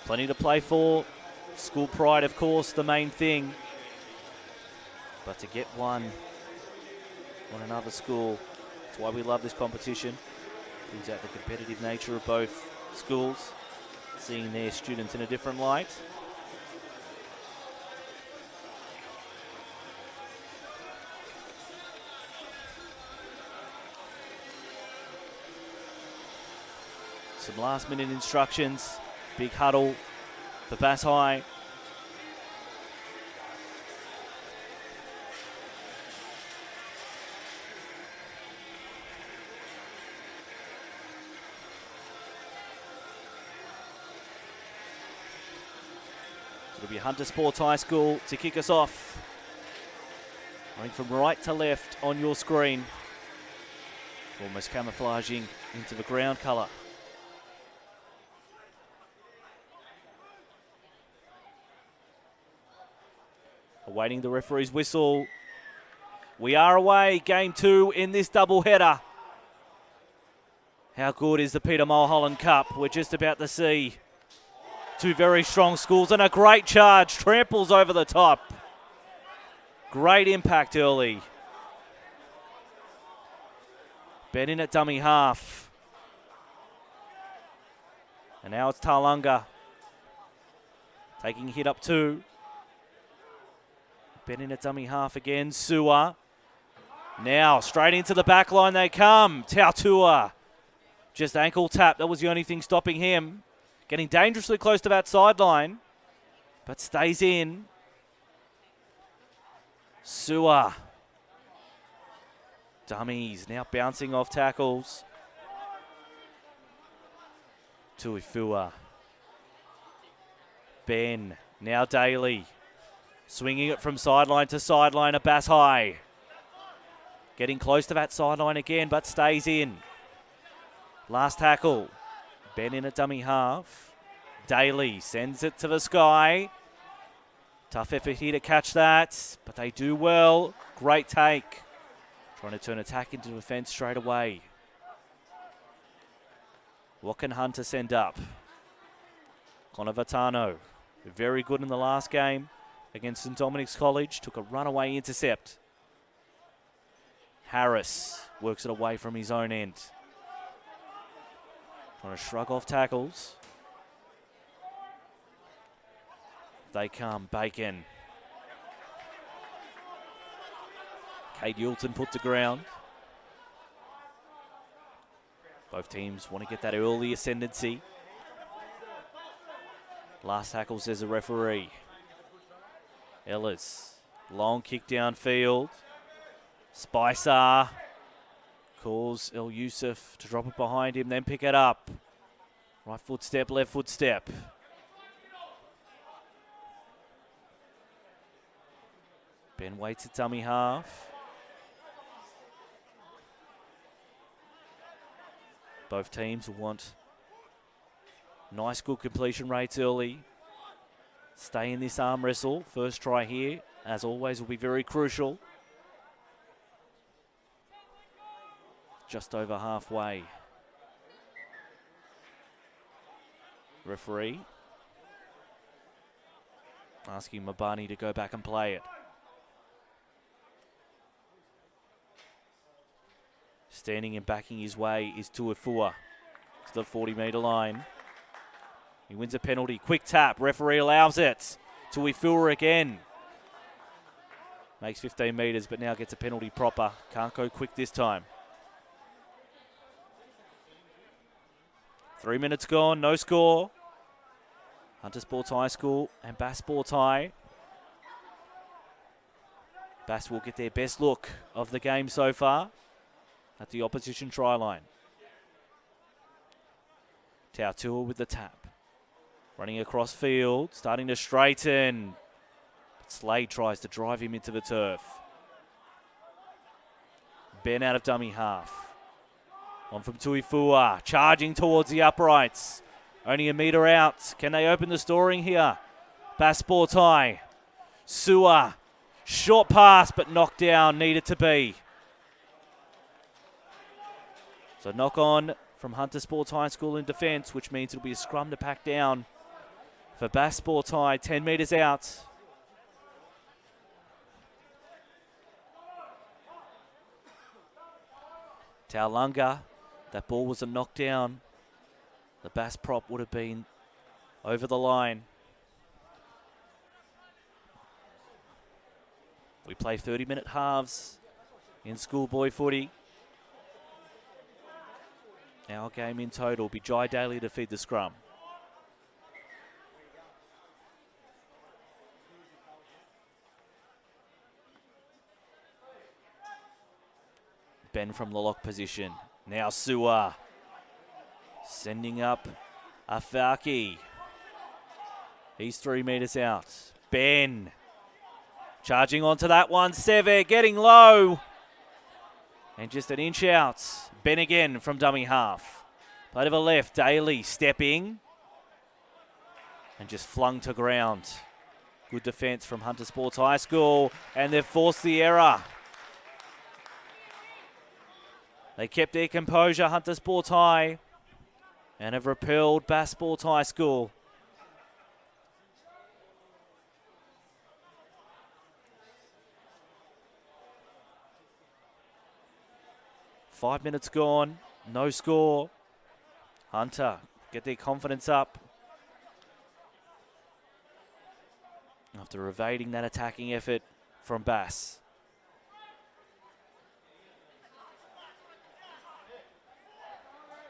Plenty to play for. School pride, of course, the main thing. But to get one on another school, that's why we love this competition. Brings out the competitive nature of both schools, seeing their students in a different light. Some last minute instructions. Big huddle for Bass High. It'll be Hunter Sports High School to kick us off. Going from right to left on your screen. Almost camouflaging into the ground colour. Awaiting the referee's whistle. We are away, game 2 in this doubleheader. How good is the Peter Mulholland Cup? We're just about to see two very strong schools and a great charge. Tramples over the top. Great impact early. Ben in at dummy half. And now it's Tarlunga. Taking a hit up 2. Ben in at dummy half again. Sua. Now straight into the back line they come. Tautua. Just ankle tap. That was the only thing stopping him. Getting dangerously close to that sideline. But stays in. Sua. Dummies now bouncing off tackles. Tuifua. Ben. Now Daly. Swinging it from sideline to sideline at Bass High. Getting close to that sideline again, but stays in. Last tackle. Ben in at dummy half. Daly sends it to the sky. Tough effort here to catch that, but they do well. Great take. Trying to turn attack into defence straight away. What can Hunter send up? Connor Vitano, very good in the last game against St Dominic's College. Took a runaway intercept. Harris works it away from his own end. Trying to shrug off tackles. They come. Bacon. Cade Yulton put to ground. Both teams want to get that early ascendancy. Last tackle, says the referee. Ellis. Long kick downfield. Spicer calls El Yusuf to drop it behind him, then pick it up. Right foot step, left foot step. Ben waits at dummy half. Both teams will want nice, good completion rates early. Stay in this arm wrestle. First try here, as always, will be very crucial. Just over halfway. Referee asking Mabani to go back and play it. Standing and backing his way is Tuifua to the 40-metre line. He wins a penalty. Quick tap. Referee allows it. Tuifua again. Makes 15 metres, but now gets a penalty proper. Can't go quick this time. 3 minutes gone, no score. Hunter Sports High School and Bass Sports High. Bass will get their best look of the game so far at the opposition try line. Tautua with the tap. Running across field, starting to straighten. But Slade tries to drive him into the turf. Ben out of dummy half. On from Tuifua, charging towards the uprights. Only a metre out. Can they open the scoring here? Bass Sports High. Sua, short pass, but knocked down, needed to be. So knock on from Hunter Sports High School in defence, which means it'll be a scrum to pack down for Bass Sports High, 10 metres out. Taulunga, that ball was a knockdown. The Bass prop would have been over the line. We play 30-minute halves in schoolboy footy. Our game in total will be Jai Daly to feed the scrum. Ben from the lock position. Now Sua sending up Afaki. He's 3 metres out. Ben charging onto that one. Seve getting low. And just an inch out. Ben again from dummy half. Play to the left. Daly stepping. And just flung to ground. Good defence from Hunter Sports High School. And they've forced the error. They kept their composure, Hunter Sports High. And have repelled Bass Sports High School. Five minutes gone, no score. Hunter, get their confidence up. After evading that attacking effort from Bass.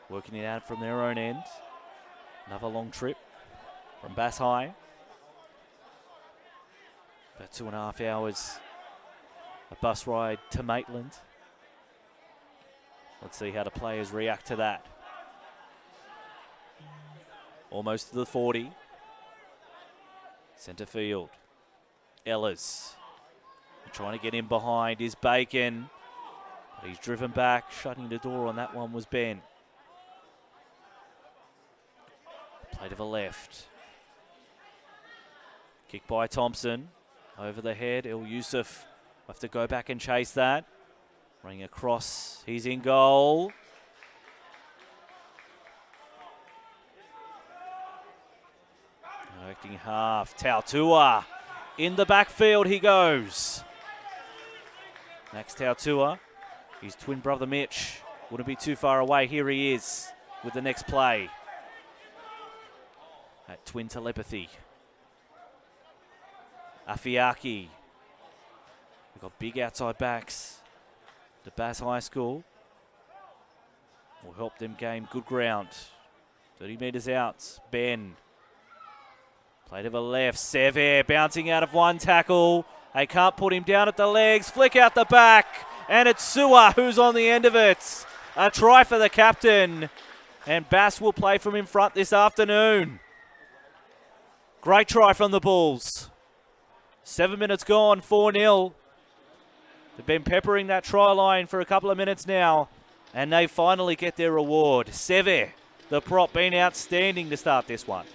Working it out from their own end. Another long trip from Bass High. About 2.5 hours. A bus ride to Maitland. Let's see how the players react to that. Almost to the 40. Centre field. Ellis. Trying to get in behind is Bacon. But he's driven back. Shutting the door on that one was Ben. Play to the left. Kick by Thompson. Over the head. El Yusuf will have to go back and chase that. Running across. He's in goal. Acting half. Tautua. In the backfield he goes. Max Tautua. His twin brother Mitch. Wouldn't be too far away. Here he is with the next play. At twin telepathy. Afiaki. We've got big outside backs. The Bass High School will help them gain good ground. 30 metres out. Ben. Play to the left. Sever bouncing out of one tackle. They can't put him down at the legs. Flick out the back. And it's Sua who's on the end of it. A try for the captain. And Bass will play from in front this afternoon. Great try from the Bulls. 7 minutes gone, 4-0. They've been peppering that try line for a couple of minutes now. And they finally get their reward. Seve, the prop, been outstanding to start this one.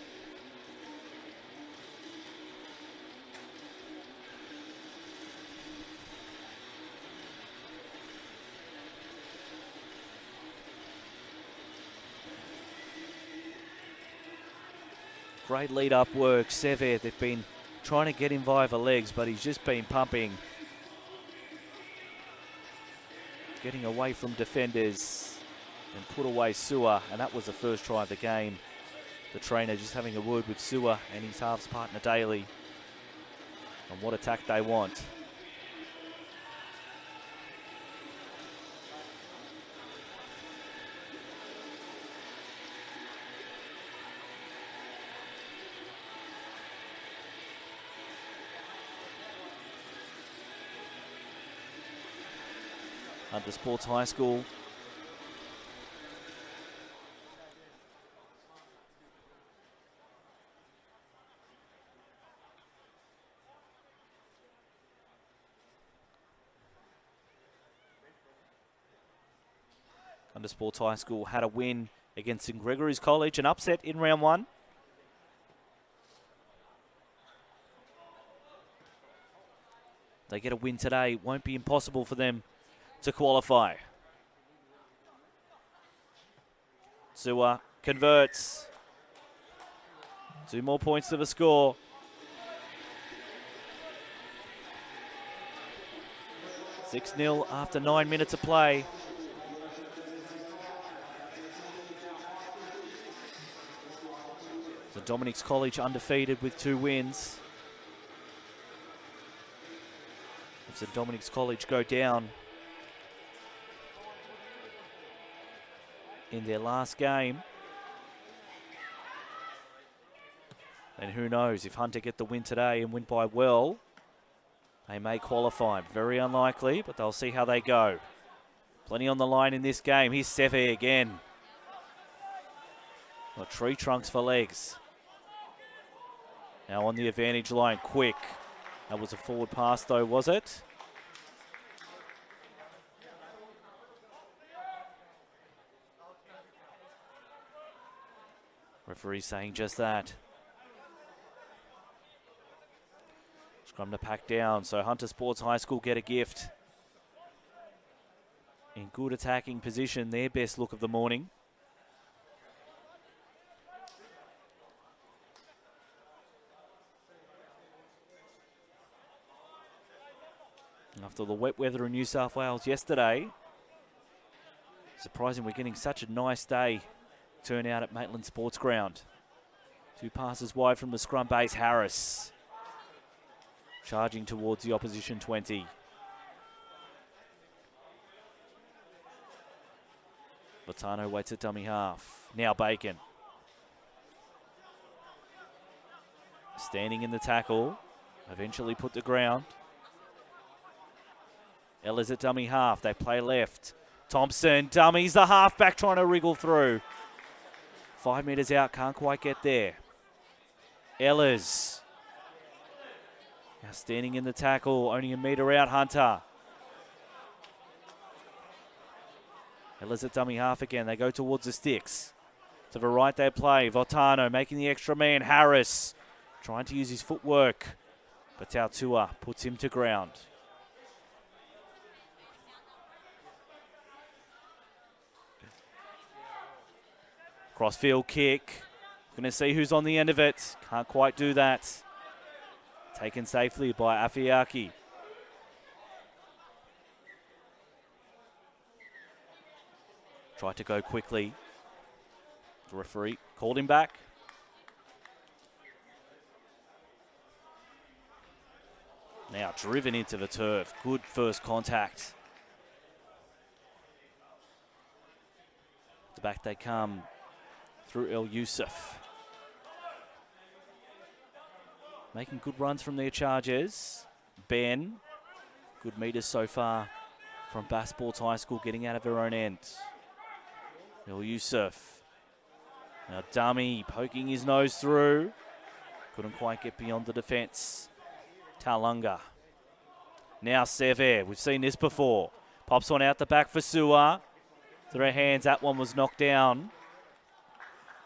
Great lead-up work. Seve, they've been trying to get him via the legs, but he's just been pumping. Getting away from defenders and put away Sua, and that was the first try of the game. The trainer just having a word with Sua and his halves partner Daly on what attack they want. Hunter Sports High School. Hunter Sports High School had a win against St Gregory's College, an upset in round one. They get a win today. It won't be impossible for them to qualify. Sua converts. 2 more points to the score. (6-0) after 9 minutes of play. So Dominic's College undefeated with 2 wins. If St Dominic's College go down in their last game, then who knows, if Hunter get the win today and win by well, they may qualify. Very unlikely, but they'll see how they go. Plenty on the line in this game. Here's Sefe again. Got tree trunks for legs. Now on the advantage line, quick. That was a forward pass though, was it? Referee saying just that. Scrum to pack down, so Hunter Sports High School get a gift. In good attacking position, their best look of the morning. After the wet weather in New South Wales yesterday, surprising we're getting such a nice day turnout at Maitland Sports Ground. 2 passes wide from the scrum base, Harris. Charging towards the opposition 20. Latano waits at dummy half. Now Bacon. Standing in the tackle. Eventually put to ground. Ella's at dummy half. They play left. Thompson dummies the halfback trying to wriggle through. 5 metres out, can't quite get there. Ella's. Now standing in the tackle, only a metre out, Hunter. Ella's at dummy half again. They go towards the sticks. To the right they play. Votano making the extra man. Harris trying to use his footwork. But Tautua puts him to ground. Crossfield kick. Going to see who's on the end of it. Can't quite do that. Taken safely by Afiaki. Tried to go quickly. The referee called him back. Now driven into the turf. Good first contact. To back they come through El Youssef. Making good runs from their charges. Ben, good meters so far from Bass Sports High School, getting out of their own end. El Youssef. Now dummy, poking his nose through. Couldn't quite get beyond the defence. Talunga. Now Sever, we've seen this before. Pops one out the back for Sua. To their hands, that one was knocked down.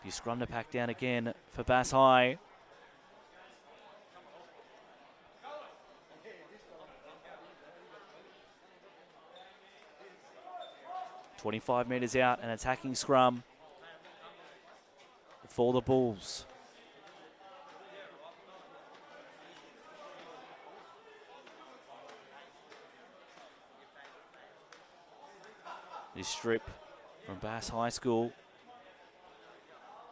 You scrum to pack down again for Bass High. .25 metres out, an attacking scrum for the Bulls. This strip from Bass High School,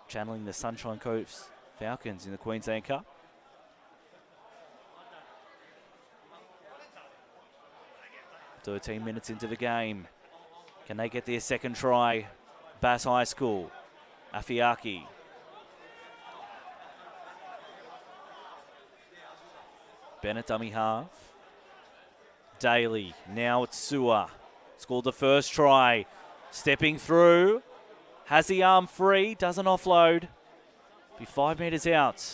channeling the Sunshine Coast Falcons in the Queensland Cup. .13 minutes into the game. Can they get their second try? Bass High School. Afiaki. Bennett dummy half. Daly. Now it's Sua. Scored the first try. Stepping through. Has the arm free. Doesn't offload. Be 5 metres out.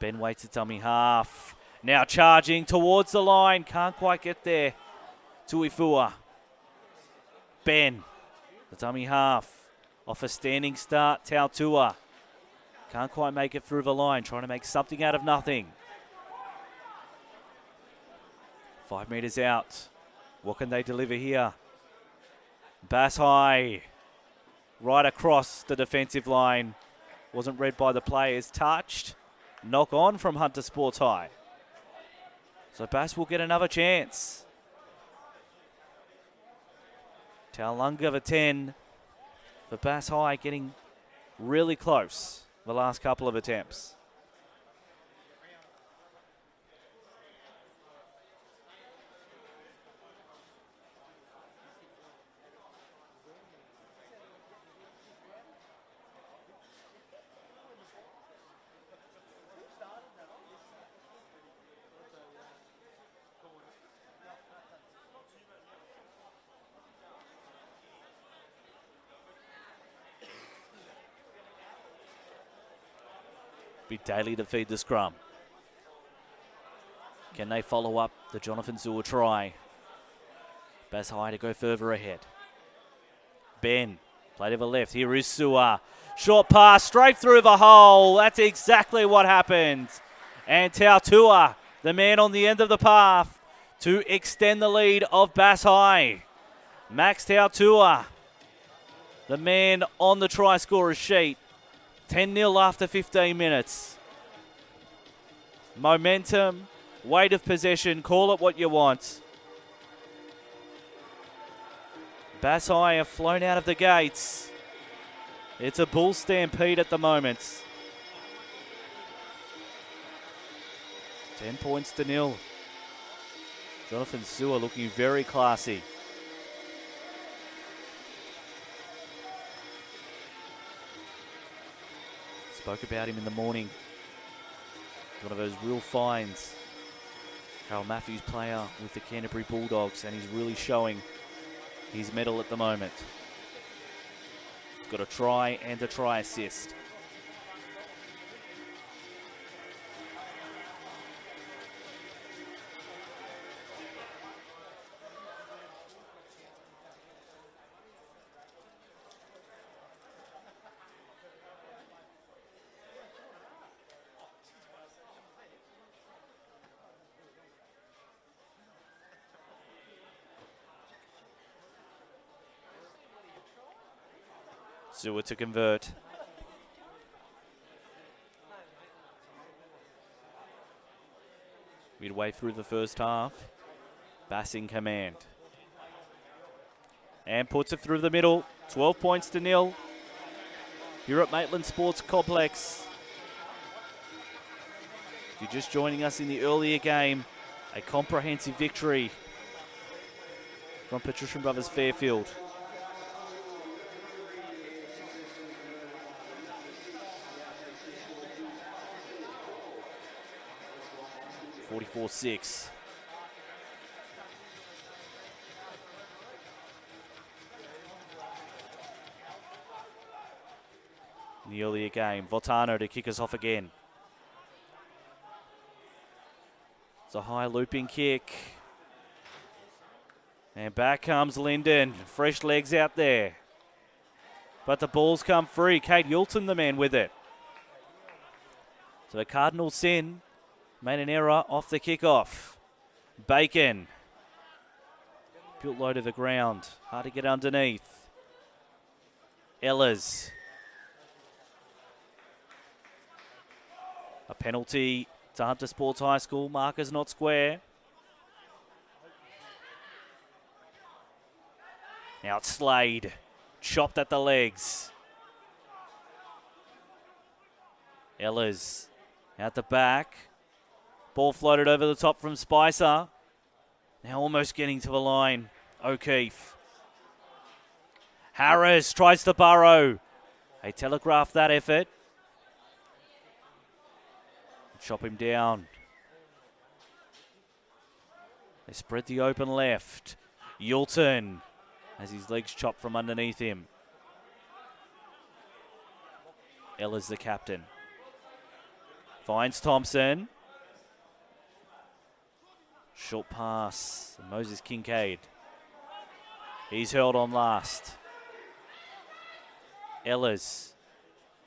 Ben waits at dummy half. Now charging towards the line. Can't quite get there. Tuifua. Ben. The dummy half. Off a standing start. Tautua. Can't quite make it through the line. Trying to make something out of nothing. 5 metres out. What can they deliver here? Bass High. right across the defensive line. Wasn't read by the players. Touched. Knock on from Hunter Sports High. So Bass will get another chance. Taulunga for 10 for Bass High, getting really close the last couple of attempts. Be Daly to feed the scrum. Can they follow up the Jonathan Zua try? Bass High to go further ahead. Ben, play to the left. Here is Zua. Short pass straight through the hole. That's exactly what happened. And Tautua, the man on the end of the path to extend the lead of Bass High. Max Tautua, the man on the try scorer's sheet. 10-0 after 15 minutes. Momentum, weight of possession, call it what you want. Bass High have flown out of the gates. It's a bull stampede at the moment. 10 points to 0. Jonathan Sewer looking very classy. Spoke about him in the morning. One of those real finds. Harold Matthews player with the Canterbury Bulldogs, and he's really showing his medal at the moment. He's got a try and a try assist. Zua to convert. Midway through the first half. Bass in command. And puts it through the middle. 12 points to 0. Here at Maitland Sports Complex. If you're just joining us in the earlier game, a comprehensive victory from Patrician Brothers Fairfield. (44-6). In the earlier game, Voltano to kick us off again. It's a high looping kick. And back comes Linden. Fresh legs out there. But the ball's come free. Kate Yulton, the man with it. So the Cardinals sin. Made an error off the kickoff. Bacon. Built low to the ground. Hard to get underneath. Ellers. A penalty to Hunter Sports High School. Markers not square. Now it's Slade. Chopped at the legs. Ellers out the back. Ball floated over the top from Spicer. Now almost getting to the line. O'Keefe. Harris tries to burrow. They telegraph that effort. Chop him down. They spread the open left. Yulton has his legs chopped from underneath him. Ella's the captain. Finds Thompson. Short pass. Moses Kincaid. He's held on last. Ellers.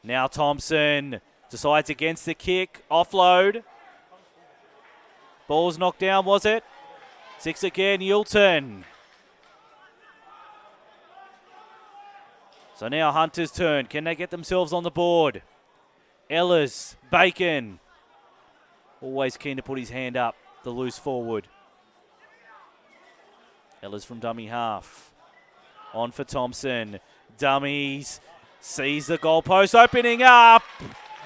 Now Thompson decides against the kick. Offload. Ball's knocked down, was it? 6 again, Yulton. So now Hunter's turn. Can they get themselves on the board? Ellis, Bacon. Always keen to put his hand up, the loose forward. Ellis from dummy half. On for Thompson. Dummies. Sees the goalpost opening up.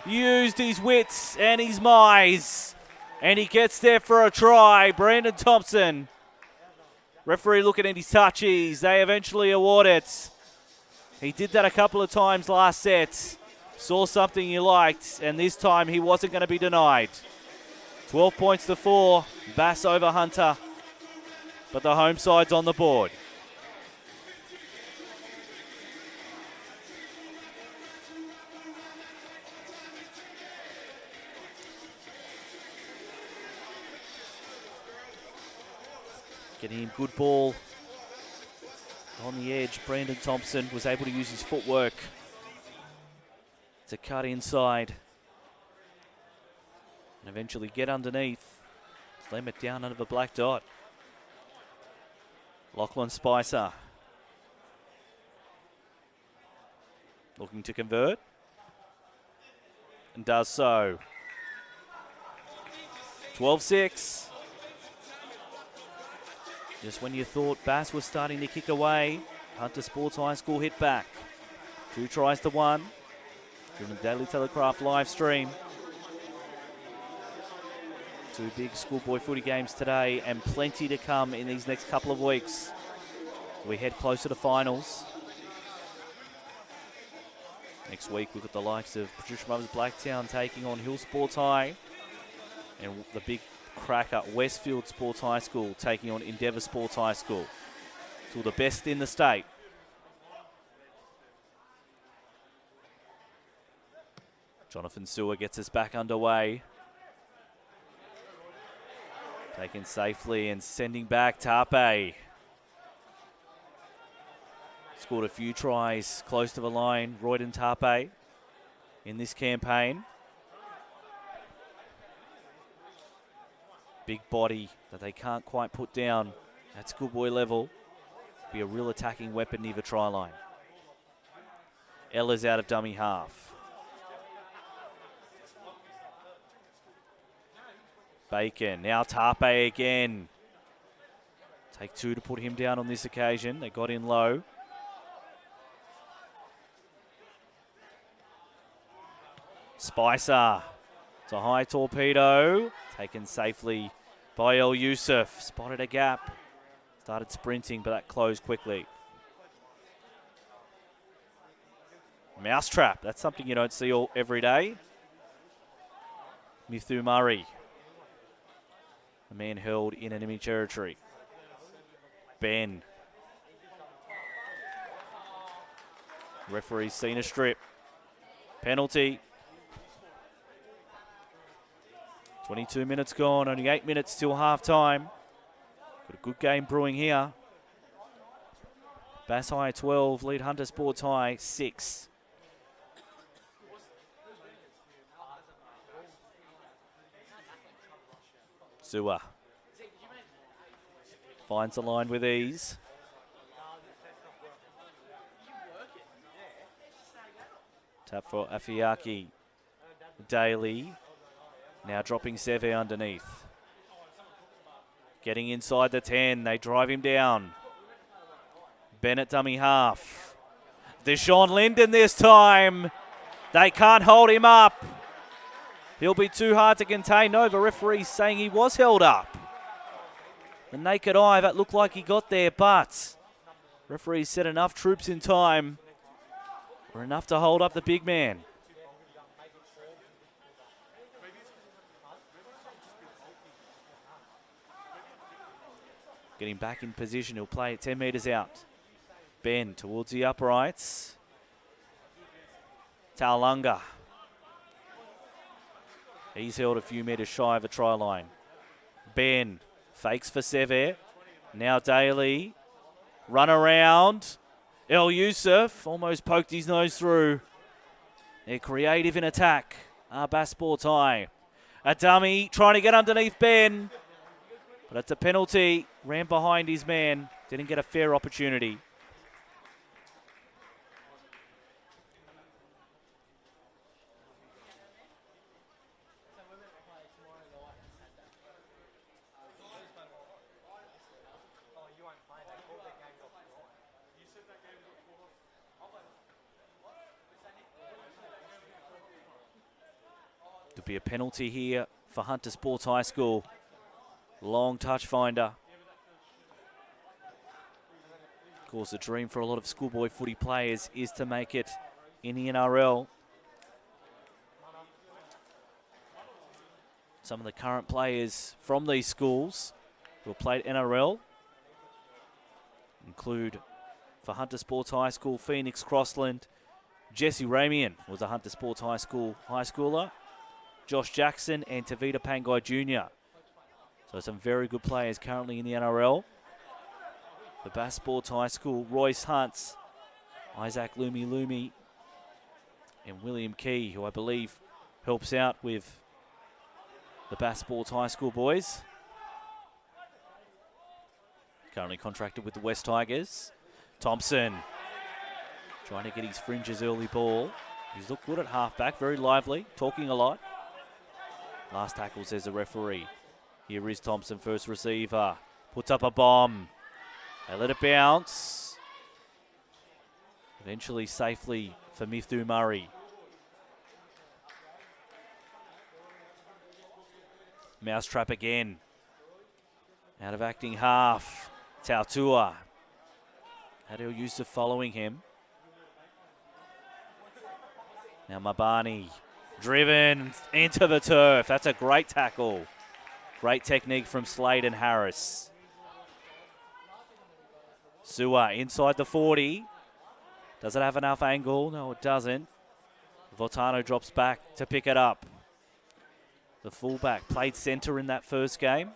Used his wits and his mice. And he gets there for a try. Brandon Thompson. Referee looking at his touchies. They eventually award it. He did that a couple of times last set. Saw something he liked, and this time he wasn't going to be denied. 12 points to 4. Bass over Hunter. But the home side's on the board. Getting him good ball on the edge. Brandon Thompson was able to use his footwork to cut inside and eventually get underneath. Slam it down under the black dot. Lachlan Spicer looking to convert and does so. 12-6. Just when you thought Bass was starting to kick away, Hunter Sports High School hit back. 2 tries to 1. From the Daily Telegraph live stream. 2 big schoolboy footy games today and plenty to come in these next couple of weeks. We head closer to finals. Next week we've got the likes of Patricia Brothers Blacktown taking on Hill Sports High. And the big cracker Westfield Sports High School taking on Endeavour Sports High School. Two of the best in the state. Jonathan Sewer gets us back underway. Taken safely and sending back Tape. Scored a few tries close to the line, Royden Tape, in this campaign. Big body that they can't quite put down at schoolboy level. Be a real attacking weapon near the try line. Ella's out of dummy half. Bacon, now Tape again. Take 2 to put him down on this occasion. They got in low. Spicer. It's a high torpedo. Taken safely by El Youssef. Spotted a gap. Started sprinting, but that closed quickly. Mousetrap. That's something you don't see every day. Mithu Murray. A man held in enemy territory. Ben. Referee's seen a strip. Penalty. 22 minutes gone, only 8 minutes till half-time. Got a good game brewing here. Bass High 12, lead Hunter Sports High 6. Sewer finds the line with ease. Tap for Afiaki. Daly. Now dropping Seve underneath. Getting inside the 10. They drive him down. Bennett dummy half. Deshaun Linden this time. They can't hold him up. He'll be too hard to contain. No, the referee's saying he was held up. The naked eye, that looked like he got there, but referee said enough troops in time were enough to hold up the big man. Getting back in position, he'll play it 10 metres out. Ben towards the uprights. Taulunga. He's held a few metres shy of the try line. Ben fakes for Seve. Now Daly. Run around. El Youssef almost poked his nose through. They're creative in attack. Bass Sports High. A dummy trying to get underneath Ben. But it's a penalty. Ran behind his man. Didn't get a fair opportunity. There'll be a penalty here for Hunter Sports High School. Long touch finder. Of course, the dream for a lot of schoolboy footy players is to make it in the NRL. Some of the current players from these schools who have played NRL include, for Hunter Sports High School, Phoenix Crossland. Jesse Ramian was a Hunter Sports High School high schooler. Josh Jackson and Tavita Pangai Jr. So some very good players currently in the NRL. For Bass Sports High School, Royce Hunts, Isaac Lumi, and William Key, who I believe helps out with the Bass Sports High School boys. Currently contracted with the West Tigers. Thompson trying to get his fringes early ball. He's looked good at halfback, very lively, talking a lot. Last tackle, says the referee. Here is Thompson, first receiver. Puts up a bomb. They let it bounce. Eventually safely for Miftu Murray. Mousetrap again. Out of acting half. Tautua. Adil Yusuf following him. Now Mabani driven into the turf. That's a great tackle. Great technique from Slade and Harris. Sua inside the 40. Does it have enough angle? No, it doesn't. Votano drops back to pick it up. The fullback played centre in that first game.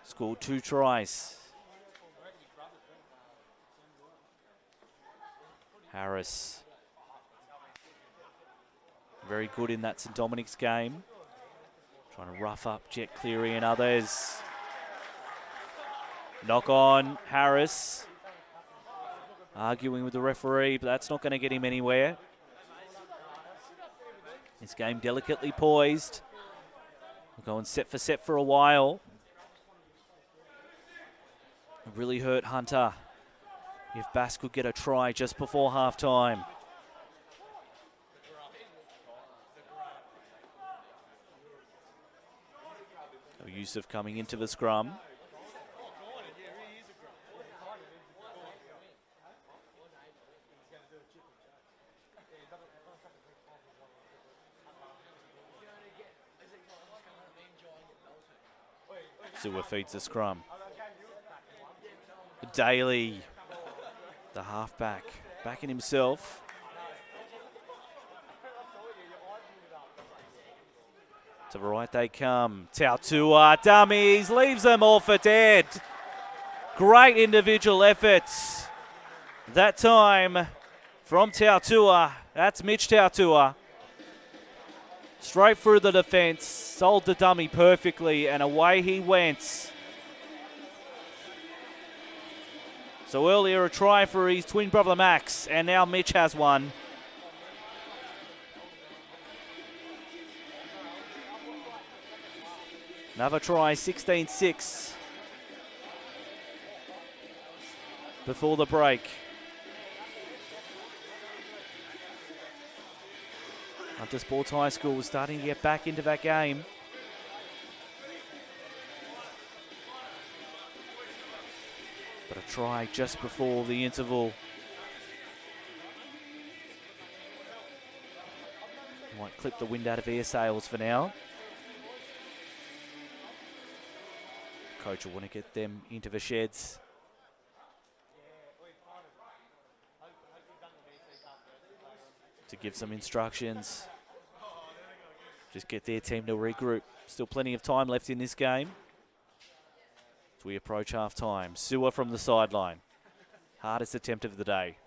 Scored 2 tries. Harris. Very good in that St Dominic's game. Trying to rough up Jet Cleary and others. Knock on Harris. Arguing with the referee, but that's not going to get him anywhere. This game delicately poised. We're going set for a while. It really hurt Hunter if Bass could get a try just before half-time. Yusuf coming into the scrum. Sewer feeds the scrum. Daly, the halfback, backing himself. To the right they come. Tautua, dummies, leaves them all for dead. Great individual efforts. That time from Tautua. That's Mitch Tautua. Straight through the defence. Sold the dummy perfectly and away he went. So earlier a try for his twin brother Max, and now Mitch has one. Another try, 16-6 before the break. Hunter Sports High School was starting to get back into that game. But a try just before the interval. Might clip the wind out of air sails for now. Coach will want to get them into the sheds. To give some instructions. Just get their team to regroup. Still plenty of time left in this game. As we approach half-time. Sewer from the sideline. Hardest attempt of the day.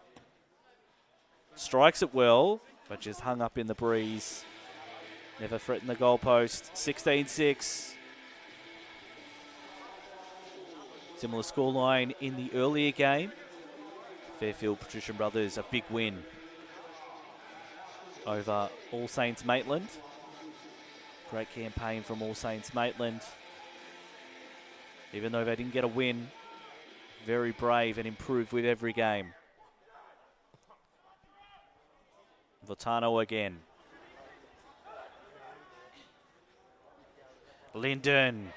Strikes it well, but just hung up in the breeze. Never threatened the goalpost. 16-6. Similar scoreline in the earlier game. Fairfield Patrician Brothers, a big win over All Saints Maitland. Great campaign from All Saints Maitland. Even though they didn't get a win, very brave and improved with every game. Votano again. Linden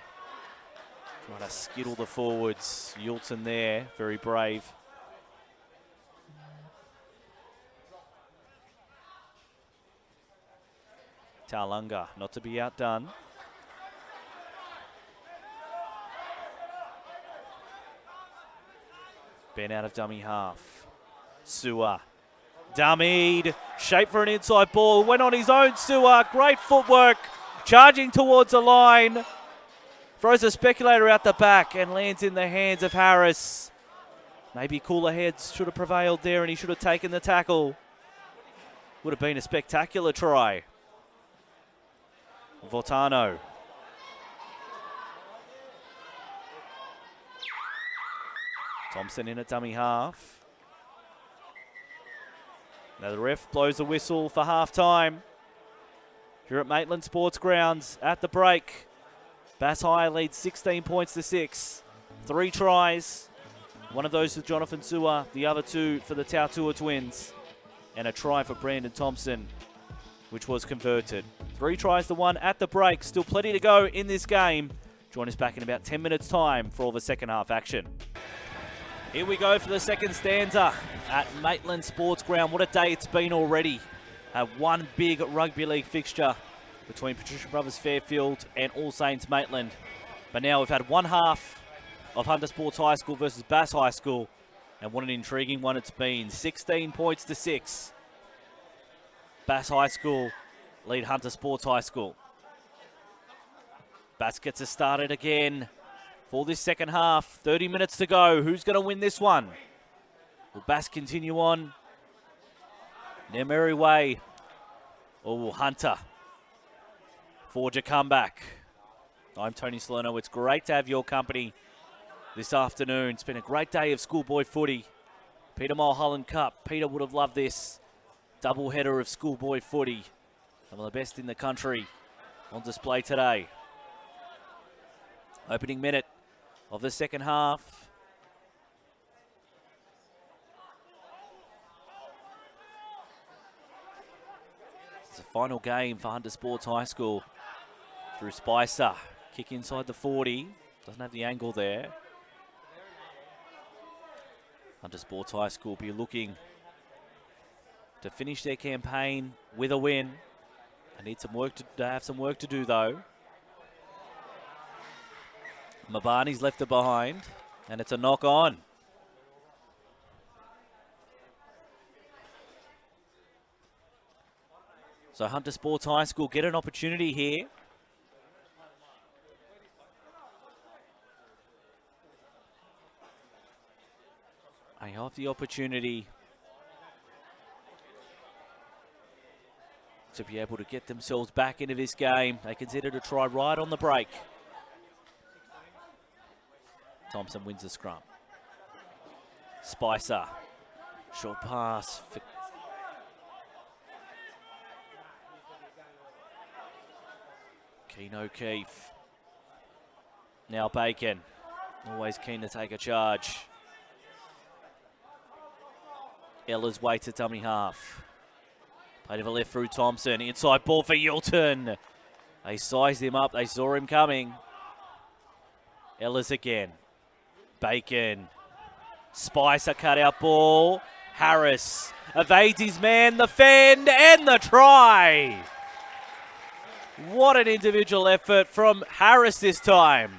trying to skittle the forwards. Yulton there, very brave. Taulunga not to be outdone. Ben out of dummy half. Sewer. Dummied. Shape for an inside ball. Went on his own, Sewer. Great footwork. Charging towards the line. Throws a speculator out the back and lands in the hands of Harris. Maybe cooler heads should have prevailed there and he should have taken the tackle. Would have been a spectacular try. Vortano. Thompson in at dummy half. Now the ref blows a whistle for half time. Here at Maitland Sports Grounds at the break. Bass High leads 16 points to 6. 3 tries. One of those for Jonathan Sewer, the other 2 for the Tautua Twins. And a try for Brandon Thompson, which was converted. 3 tries to 1 at the break. Still plenty to go in this game. Join us back in about 10 minutes' time for all the second half action. Here we go for the second stanza at Maitland Sports Ground. What a day it's been already. One big rugby league fixture between Patricia Brothers Fairfield and All Saints Maitland. But now we've had one half of Hunter Sports High School versus Bass High School. And what an intriguing one it's been. 16 points to 6. Bass High School lead Hunter Sports High School. Bass gets us started again for this second half. 30 minutes to go. Who's going to win this one? Will Bass continue on their merry way, or will Hunter forge a comeback? I'm Tony Salerno. It's great to have your company this afternoon. It's been a great day of schoolboy footy. Peter Mulholland Cup. Peter would have loved this double header of schoolboy footy. Some of the best in the country on display today. Opening minute of the second half. It's a final game for Hunter Sports High School. Through Spicer. Kick inside the 40. Doesn't have the angle there. Hunter Sports High School be looking to finish their campaign with a win. They need some work to have some work to do though. Mabani's left it behind, and it's a knock on. So Hunter Sports High School get an opportunity here. They have the opportunity to be able to get themselves back into this game. They consider to try right on the break. Thompson wins the scrum. Spicer. Short pass. Keen O'Keefe. Now Bacon. Always keen to take a charge. Ella's way to dummy half. Played over left through Thompson. Inside ball for Yulton. They sized him up. They saw him coming. Ella's again. Bacon. Spicer cut out ball. Harris evades his man, the fend, and the try. What an individual effort from Harris this time.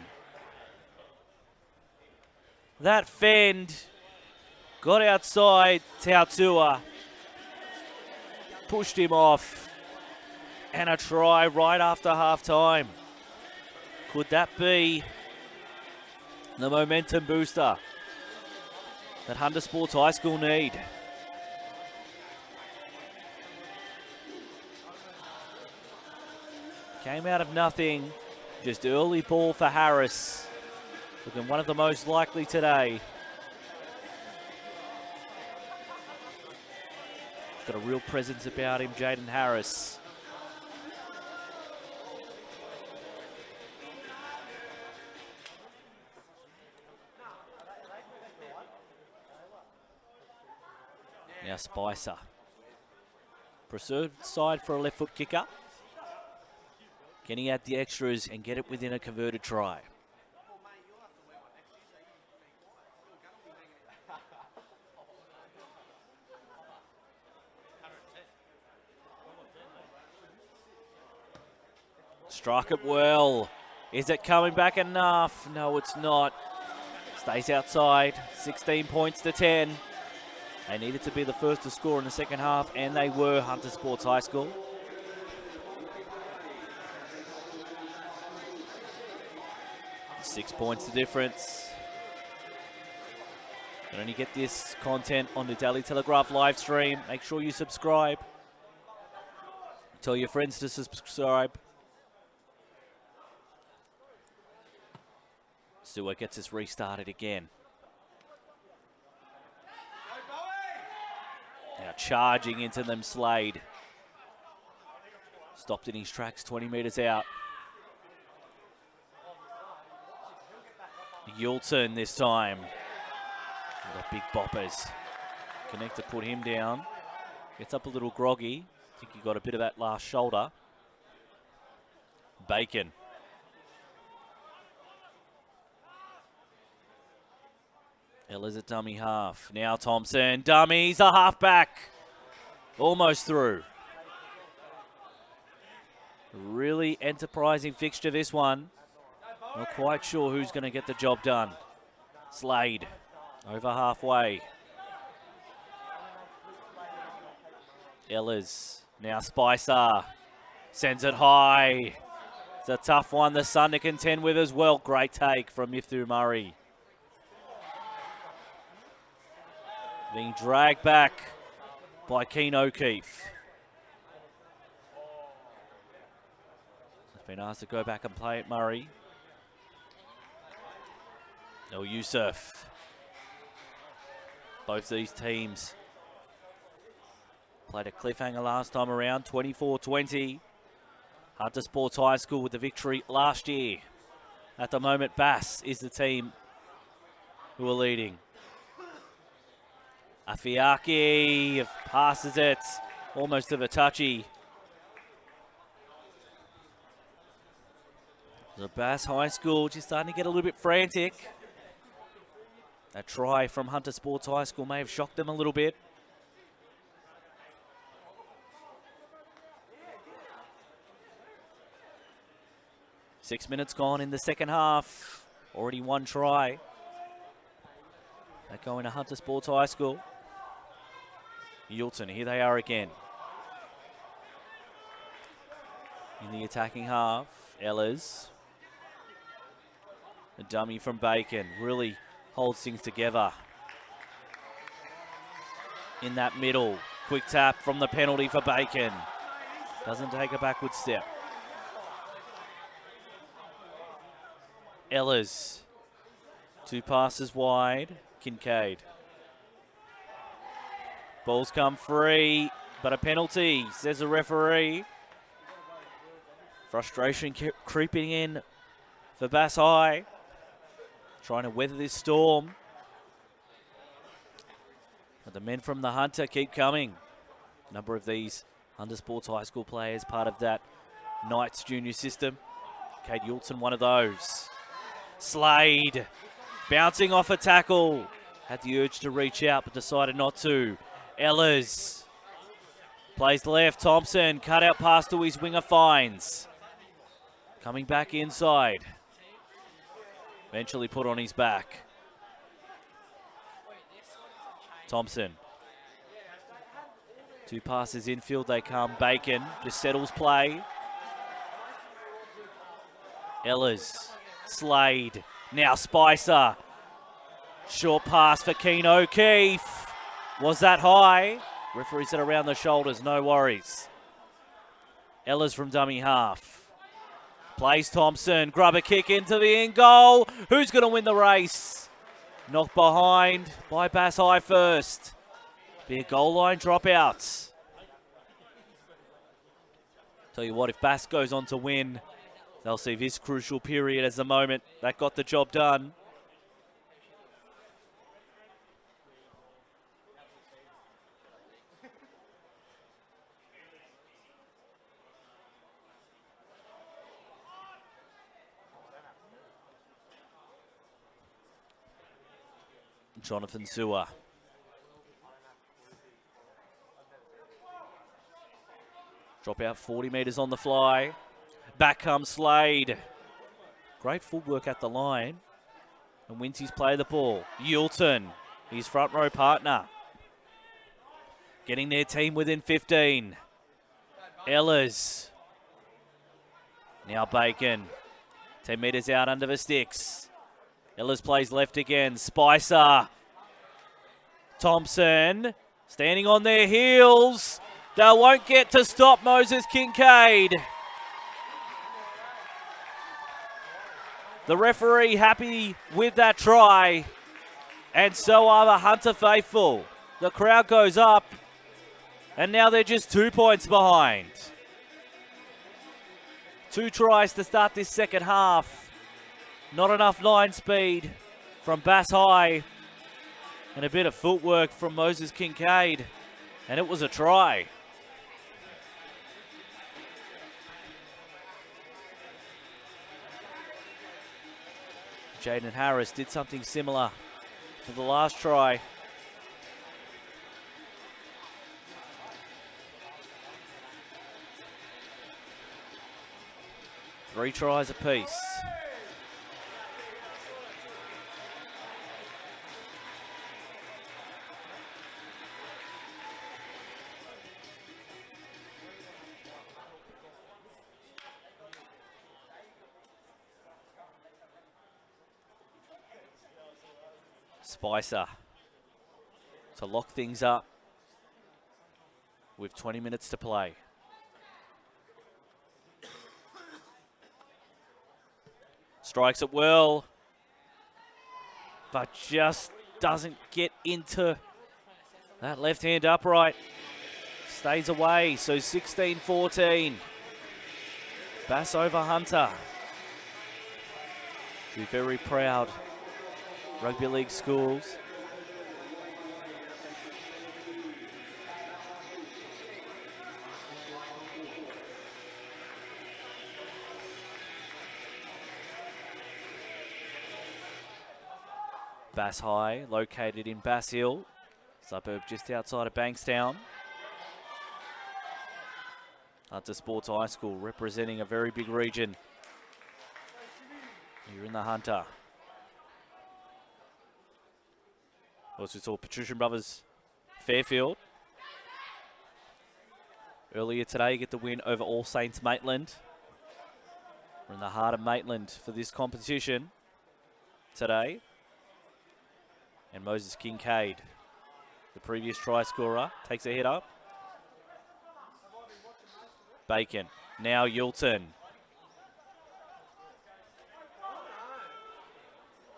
That fend got outside Tautua. Pushed him off. And a try right after half time. Could that be the momentum booster that Hunter Sports High School need? Came out of nothing. Just early ball for Harris. Looking one of the most likely today. Got a real presence about him, Jaden Harris. Now Spicer. Preserved side for a left foot kicker. Getting out the extras and get it within a converted try. Struck it well. Is it coming back enough? No, it's not. Stays outside. 16 points to 10. They needed to be the first to score in the second half, and they were, Hunter Sports High School. Six points the difference. You only get this content on the Daily Telegraph live stream. Make sure you subscribe. Tell your friends to subscribe. Stewart gets us restarted again. Now charging into them, Slade. Stopped in his tracks, 20 metres out. Yulton this time. The big boppers. Connector put him down. Gets up a little groggy. I think he got a bit of that last shoulder. Bacon. Ella's a dummy half. Now Thompson. Dummies, a halfback. Almost through. Really enterprising fixture, this one. Not quite sure who's going to get the job done. Slade. Over halfway. Ella's. Now Spicer. Sends it high. It's a tough one. The Sun to contend with as well. Great take from Miftu Murray. Being dragged back by Keen O'Keefe. He's been asked to go back and play it, Murray. No Yusuf. Both these teams played a cliffhanger last time around, 24-20. Hunter Sports High School with the victory last year. At the moment, Bass is the team who are leading. Afiaki passes it, almost to the touchy. The Bass High School just starting to get a little bit frantic. That try from Hunter Sports High School may have shocked them a little bit. Six minutes gone in the second half. Already one try. That going to Hunter Sports High School. Yulton, here they are again. In the attacking half, Ehlers. A dummy from Bacon, really holds things together. In that middle, quick tap from the penalty for Bacon. Doesn't take a backward step. Ehlers, two passes wide, Kincaid. Balls come free, but a penalty, says the referee. Frustration creeping in for Bass High. Trying to weather this storm. But the men from the Hunter keep coming. A number of these Hunter Sports High School players, part of that Knights junior system. Cade Yulton, one of those. Slade, bouncing off a tackle. Had the urge to reach out, but decided not to. Ehlers plays left. Thompson, cut out pass to his winger, finds. Coming back inside. Eventually put on his back. Thompson. Two passes infield, they come. Bacon just settles play. Ehlers, Slade, now Spicer. Short pass for Keen O'Keefe. Was that high? Referee said around the shoulders, no worries. Ehlers from dummy half. Plays Thompson, grab a kick into the in goal. Who's going to win the race? Knocked behind by Bass High first. Be a goal line dropout. Tell you what, if Bass goes on to win, they'll see this crucial period as the moment that got the job done. Jonathan Sewer. Drop out 40 metres on the fly. Back comes Slade. Great footwork at the line. And Wincy's play the ball. Yulton, his front row partner. Getting their team within 15. Ellers. Now Bacon. 10 metres out under the sticks. Ellers plays left again. Spicer. Thompson. Standing on their heels. They won't get to stop Moses Kincaid. The referee happy with that try. And so are the Hunter faithful. The crowd goes up. And now they're just 2 points behind. 2 tries to start this second half. Not enough line speed from Bass High. And a bit of footwork from Moses Kincaid. And it was a try. Jaden Harris did something similar for the last try. Three tries apiece. Spicer to lock things up with 20 minutes to play. Strikes it well, but just doesn't get into that left-hand upright. Stays away, so 16-14. Bass over Hunter. Two very proud rugby league schools. Bass High, located in Bass Hill, suburb just outside of Bankstown. Hunter Sports High School representing a very big region here in the Hunter. Also saw Patrician Brothers Fairfield earlier today get the win over All Saints Maitland. We're in the heart of Maitland for this competition today. And Moses Kincaid, the previous try scorer, takes a hit up. Bacon, now Yulton.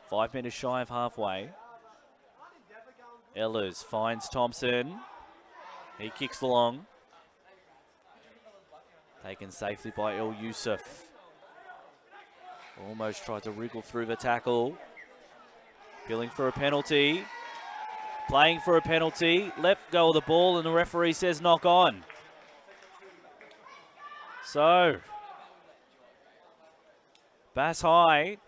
5 minutes shy of halfway. Ellers finds Thompson. He kicks along. Taken safely by El Youssef. Almost tried to wriggle through the tackle. Appealing for a penalty. Playing for a penalty. Let go of the ball and the referee says knock on. So, Bass High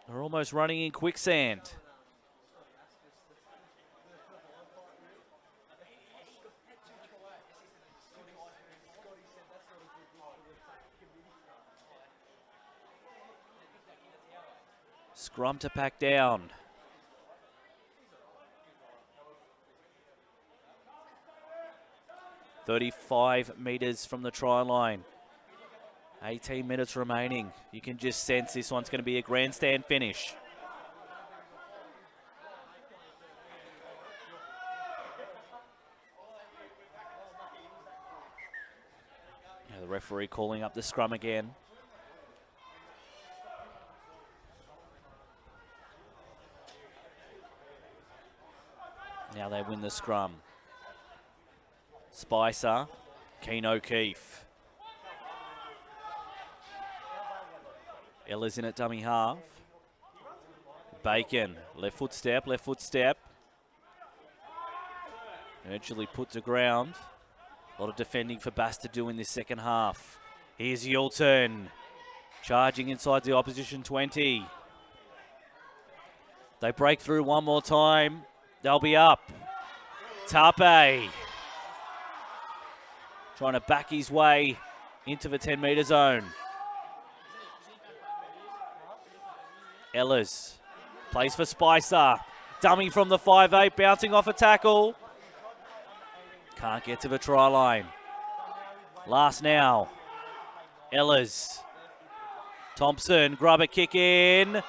are almost running in quicksand. Scrum to pack down. .35 metres from the try line. 18 minutes remaining. You can just sense this one's going to be a grandstand finish. Now the referee calling up the scrum again. Now they win the scrum. Spicer, Keen O'Keefe. Ella's in at dummy half. Bacon, left foot step, left foot step. Virtually put to ground. A lot of defending for Bass to do in this second half. Here's Yulton, charging inside the opposition 20. They break through one more time. They'll be up. Tape trying to back his way into the 10-metre zone. Ellis plays for Spicer. Dummy from the 5'8", bouncing off a tackle. Can't get to the try line. Last now. Ellis. Thompson, grab a kick in.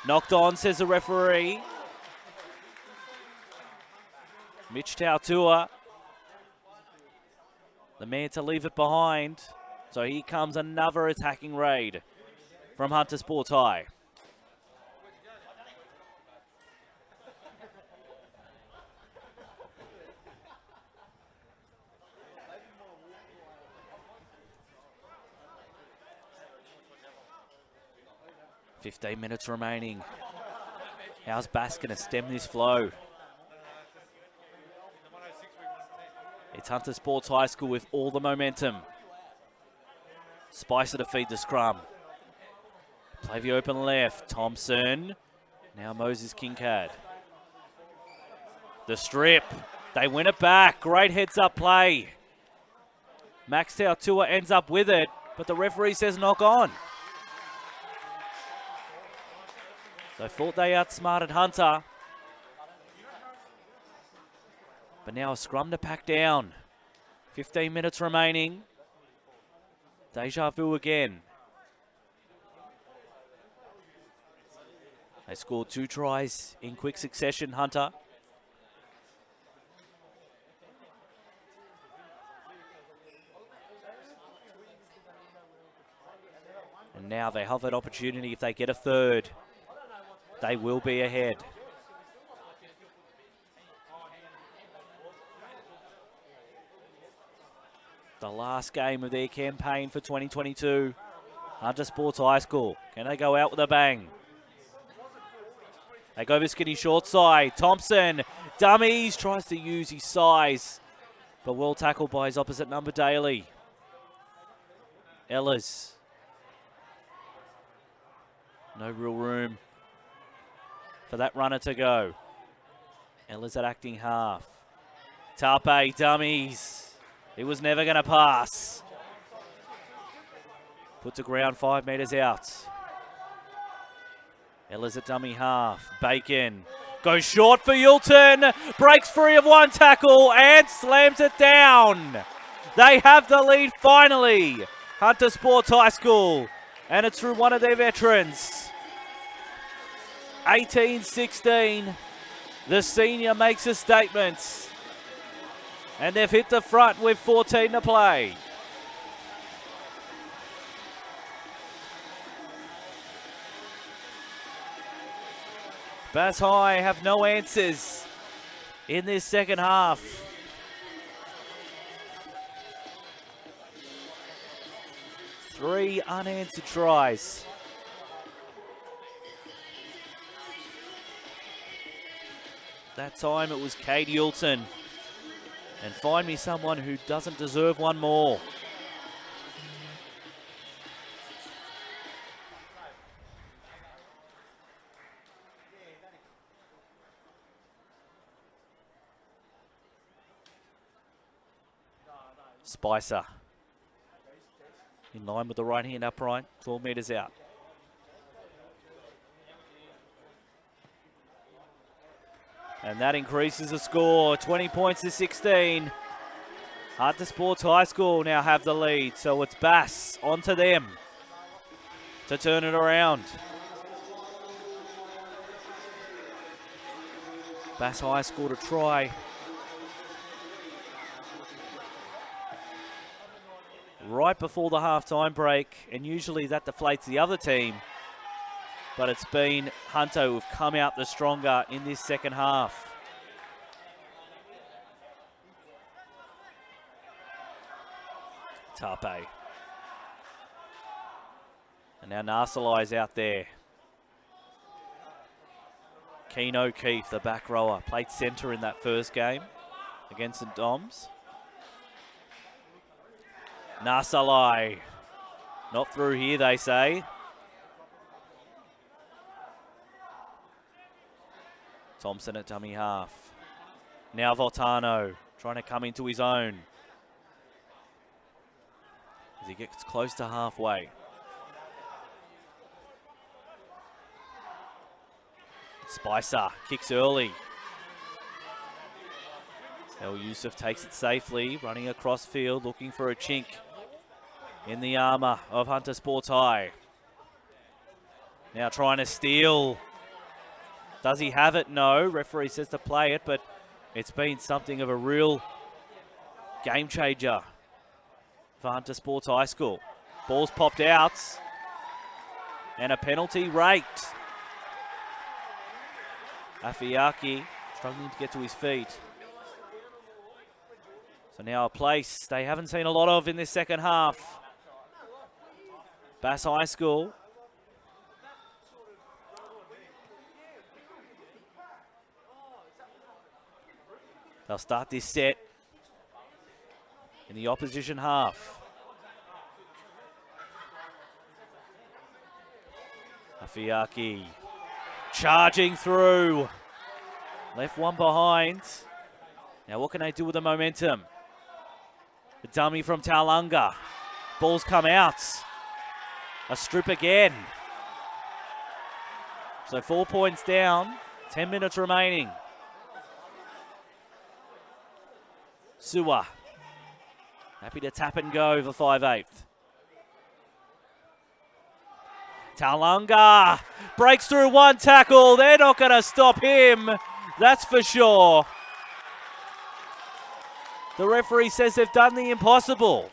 Knocked on, says the referee. Mitch Tautua, the man to leave it behind. So here comes another attacking raid from Hunter Sports High. "15 minutes remaining. How's Bass going to stem this flow?" It's Hunter Sports High School with all the momentum. Spicer to feed the scrum. Play the open left. Thompson. Now Moses Kincaid. The strip. They win it back. Great heads-up play. Max Tautua ends up with it, but the referee says knock on. So thought they outsmarted Hunter. But now a scrum to pack down. 15 minutes remaining. Deja vu again. They scored 2 tries in quick succession, Hunter. And now they have that opportunity. If they get a third, they will be ahead. The last game of their campaign for 2022. Hunter Sports High School. Can they go out with a bang? They go the skinny short side. Thompson, dummies, tries to use his size, but well tackled by his opposite number, Daly. Ellis. No real room for that runner to go. Ellis at acting half. Tape, dummies. He was never going to pass. Put to ground 5 metres out. Ellis at dummy half. Bacon goes short for Yulton. Breaks free of one tackle and slams it down. They have the lead finally. Hunter Sports High School. And it's through one of their veterans. 18-16. The senior makes a statement. And they've hit the front with 14 to play. Bass High have no answers in this second half. Three unanswered tries. That time it was Cade Yulton. And find me someone who doesn't deserve one more. Spicer. In line with the right hand upright, 12 metres out. And that increases the score, 20 points to 16. Hunter Sports High School now have the lead, so it's Bass onto them to turn it around. Bass High scored a try. Right before the half-time break, and usually that deflates the other team. But it's been Hunter who've come out the stronger in this second half. Tape. And now Narsalai's out there. Keen O'Keefe, the back rower, played centre in that first game against St Doms. Narsalai. Not through here, they say. Thompson at dummy half. Now Voltano trying to come into his own. As he gets close to halfway. Spicer kicks early. El Yusuf takes it safely, running across field, looking for a chink in the armour of Hunter Sports High. Now trying to steal. Does he have it? No. Referee says to play it, but it's been something of a real game changer for Hunter Sports High School. Ball's popped out. And a penalty raked. Afiaki struggling to get to his feet. So now a place they haven't seen a lot of in this second half. Bass High School. They'll start this set in the opposition half. Afiaki charging through. Left one behind. Now what can they do with the momentum? The dummy from Taulanga. Ball's come out. A strip again. So 4 points down. 10 minutes remaining. Suwa. Happy to tap and go for 5/8. Taulanga breaks through one tackle. They're not going to stop him. That's for sure. The referee says they've done the impossible.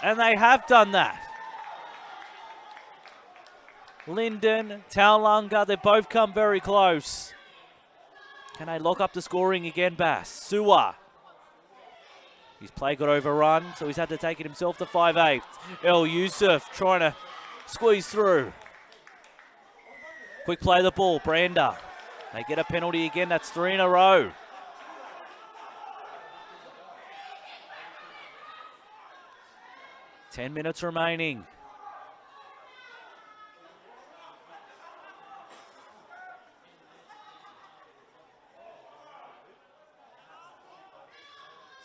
And they have done that. Linden, Taulanga, they've both come very close. Can they lock up the scoring again, Bass? Suwa. His play got overrun, so he's had to take it himself to 5/8. El Yusuf trying to squeeze through. Quick play the ball, Brander. They get a penalty again, that's 3 in a row. Ten minutes remaining.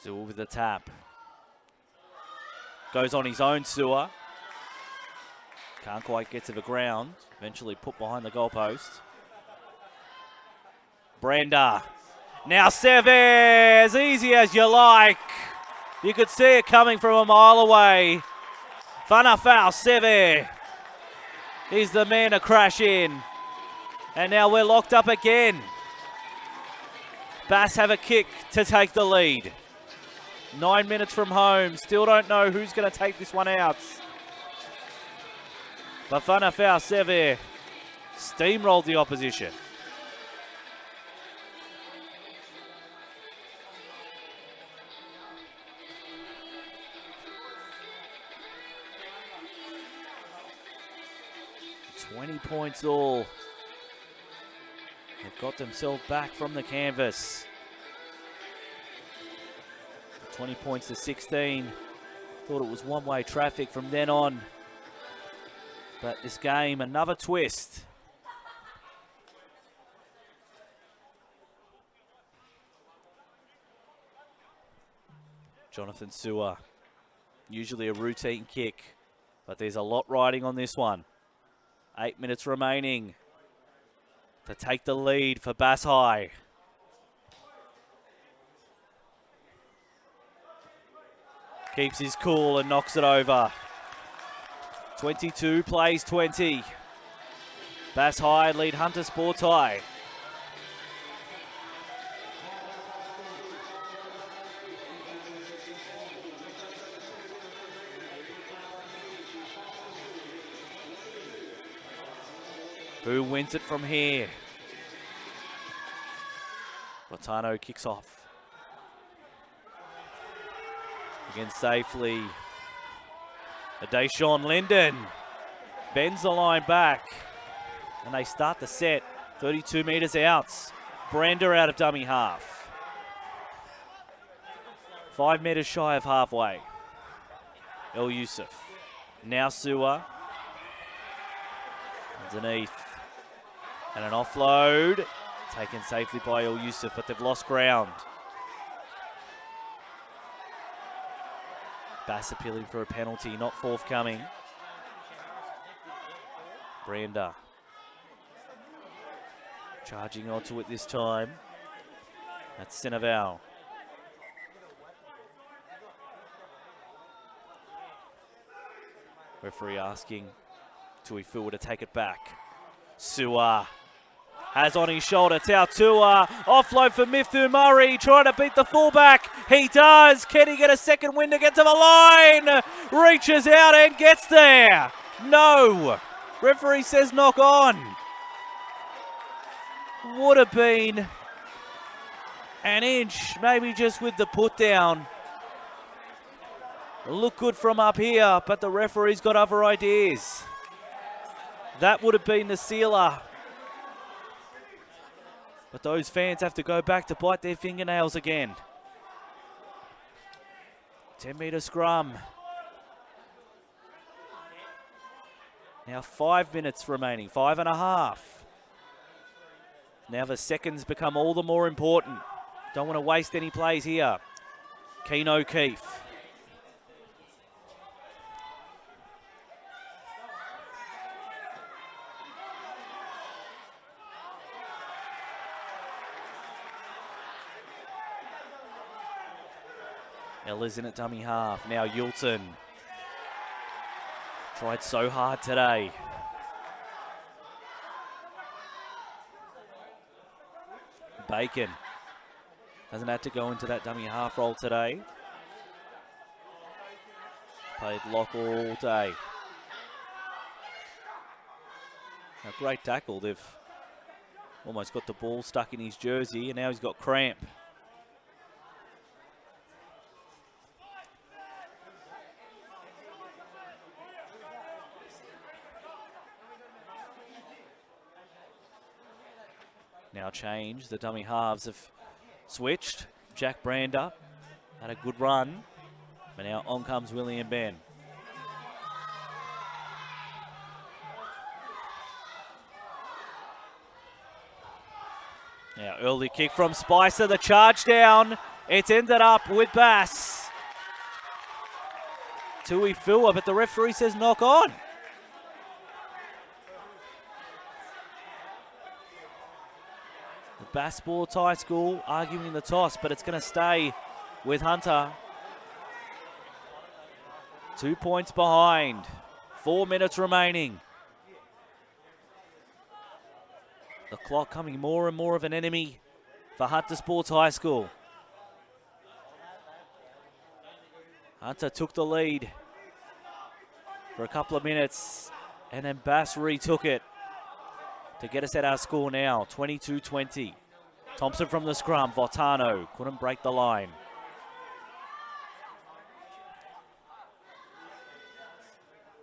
Sewer with the tap. Goes on his own, Sewer. Can't quite get to the ground. Eventually put behind the goalpost. Brander. Now Seve, as easy as you like. You could see it coming from a mile away. Fanafau Seve is the man to crash in. And now we're locked up again. Bass have a kick to take the lead. 9 minutes from home. Still don't know who's going to take this one out. But Fanafau Seve steamrolled the opposition. Points all. They've got themselves back from the canvas. 20 points to 16. Thought it was one-way traffic from then on. But this game, another twist. Jonathan Sewer. Usually a routine kick, but there's a lot riding on this one. 8 minutes remaining to take the lead for Bass High. Keeps his cool and knocks it over. 22 plays 20. Bass High lead Hunter Sports High. Who wins it from here? Botano kicks off. Again safely. Deshaun Linden bends the line back. And they start the set. 32 metres out. Brander out of dummy half. 5 metres shy of halfway. El Yusuf. Now Sewer. Underneath. And an offload. Taken safely by El Yusuf, but they've lost ground. Bass appealing for a penalty, not forthcoming. Brander charging onto it this time. That's Seneval. Referee asking Tuifua to take it back. Sua has on his shoulder Tautua. Offload for Miftu Murray, trying to beat the fullback. He does. Can he get a second win to get to the line? Reaches out and gets there. No. Referee says knock on. Would have been an inch, maybe just with the put down. Look good from up here, but the referee's got other ideas. That would have been the sealer. But those fans have to go back to bite their fingernails again. 10-metre scrum. Now 5 minutes remaining, 5.5. Now the seconds become all the more important. Don't want to waste any plays here. Keane O'Keefe. Ella's in at dummy half. Now Yulton. Tried so hard today. Bacon. Hasn't had to go into that dummy half role today. Played lock all day. A great tackle. They've almost got the ball stuck in his jersey and now he's got cramp. Now change. The dummy halves have switched. Jack Brander had a good run. But now on comes William Ben. Now early kick from Spicer. The charge down. It's ended up with Bass. Tuifua, but the referee says knock on. Bass Sports High School arguing the toss, but it's going to stay with Hunter. 2 points behind. 4 minutes remaining. The clock coming more and more of an enemy for Hunter Sports High School. Hunter took the lead for a couple of minutes, and then Bass retook it to get us at our score now, 22-20. Thompson from the scrum, Votano couldn't break the line.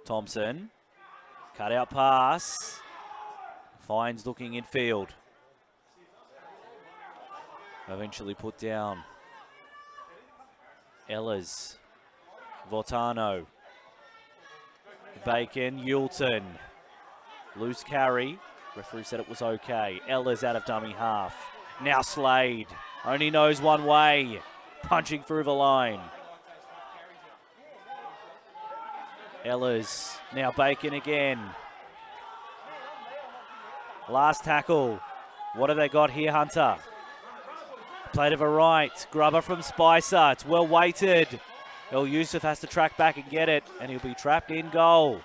Thompson, cut out pass, finds looking infield. Eventually put down. Ellis, Votano, Bacon, Yulton, loose carry. Referee said it was okay. Ella's out of dummy half. Now Slade. Only knows one way. Punching through the line. Ella's. Now Bacon again. Last tackle. What have they got here, Hunter? Play to the right. Grubber from Spicer. It's well weighted. El Yusuf has to track back and get it. And he'll be trapped in goal.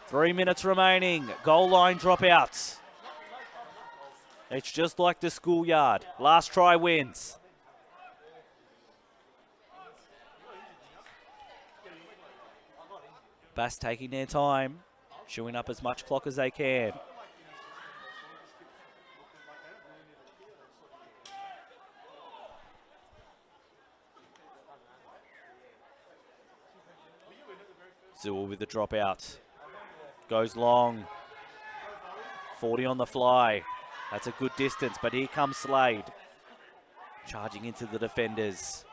3 minutes remaining. Goal line dropouts. It's just like the schoolyard. Last try wins. Bass taking their time. Chewing up as much clock as they can. Zewell with the dropout. Goes long. 40 on the fly. That's a good distance, but here comes Slade. Charging into the defenders.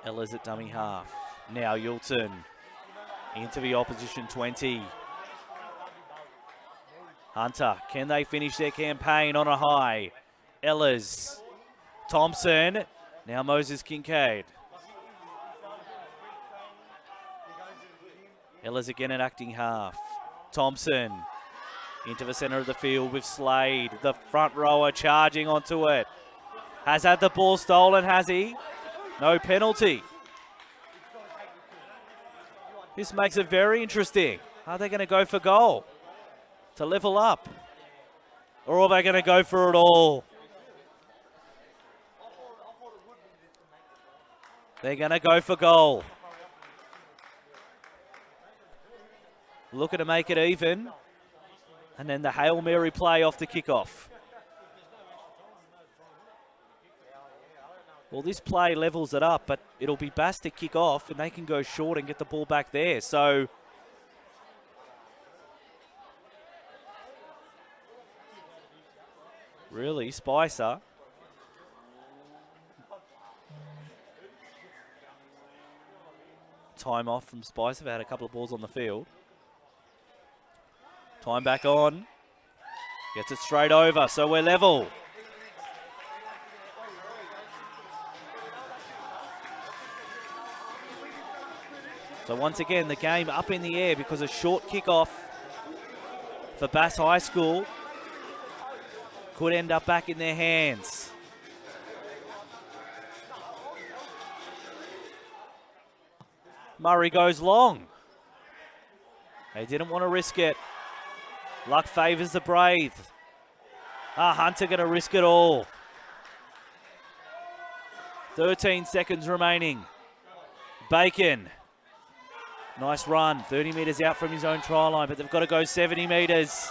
Ella's at dummy half. Now Yulton. into the opposition 20. Hunter, can they finish their campaign on a high? Ellis, Thompson, now Moses Kincaid. Ellis again at acting half. Thompson into the centre of the field with Slade, the front rower charging onto it. Has had the ball stolen, has he? No penalty. This makes it very interesting. Are they going to go for goal to level up? Or are they going to go for it all? They're going to go for goal. Looking to make it even. And then the Hail Mary play off the kickoff. Well, this play levels it up, but it'll be Bass to kick off, and they can go short and get the ball back there. So really, Spicer. Time off from Spicer. They've had a couple of balls on the field. Time back on. Gets it straight over, so we're level. So once again, the game up in the air because a short kickoff for Bass High School could end up back in their hands. Murray goes long. They didn't want to risk it. Luck favours the brave. Hunter going to risk it all. 13 seconds remaining. Bacon. Nice run. 30 metres out from his own try line, but they've got to go 70 metres.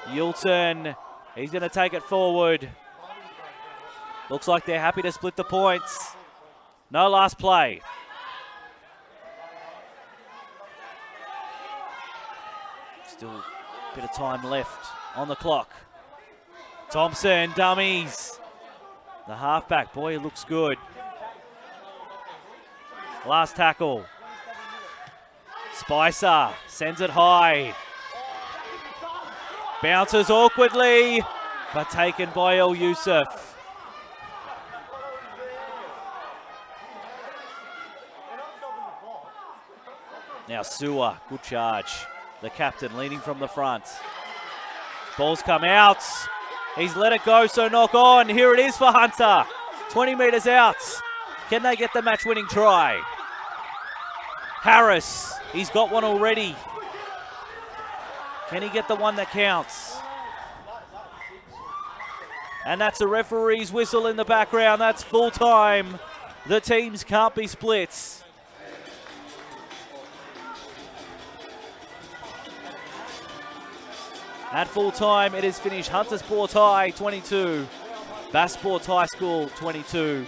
Yulton, he's going to take it forward. Looks like they're happy to split the points. No last play. Still a bit of time left on the clock. Thompson, dummies. The halfback, boy, he looks good. Last tackle. Spicer sends it high. Bounces awkwardly, but taken by El Youssef. Now Sewer, good charge. The captain leading from the front. Ball's come out. He's let it go, so knock on. Here it is for Hunter. 20 metres out. Can they get the match-winning try? Harris, he's got one already. Can he get the one that counts? And that's a referee's whistle in the background. That's full time. The teams can't be split. At full time, it is finished. Hunter Sports High 22, Bass Sports High School 22.